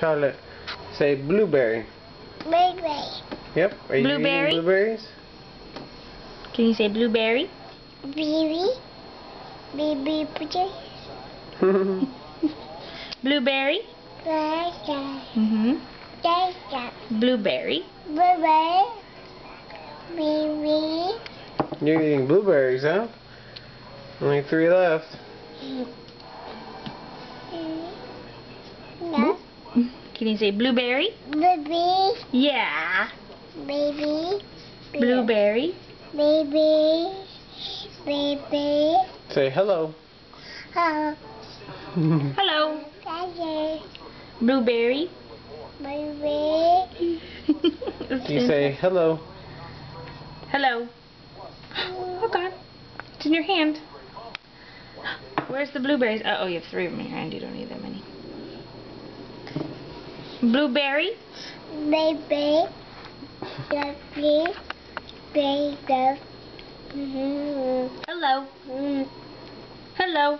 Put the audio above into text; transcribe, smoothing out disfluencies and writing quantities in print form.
Charlotte, say blueberry. Blueberry. Yep. Are you Blueberry? eating blueberries? Can you say blueberry? Baby. Baby pudding. Blueberry? Blueberry. Blueberry. Blueberry. Baby. You're eating blueberries, huh? Only 3 left. No. Can you say blueberry? Baby. Yeah. Baby. Blueberry. Baby. Baby. Say hello. Oh. Hello. Daddy. Blueberry. Baby. You say hello. Hello. Oh God. It's in your hand. Where's the blueberries? Oh, you have 3 of them in your hand. You don't need that many. Blueberry. Baby. Baby. Baby. Hello. Hello.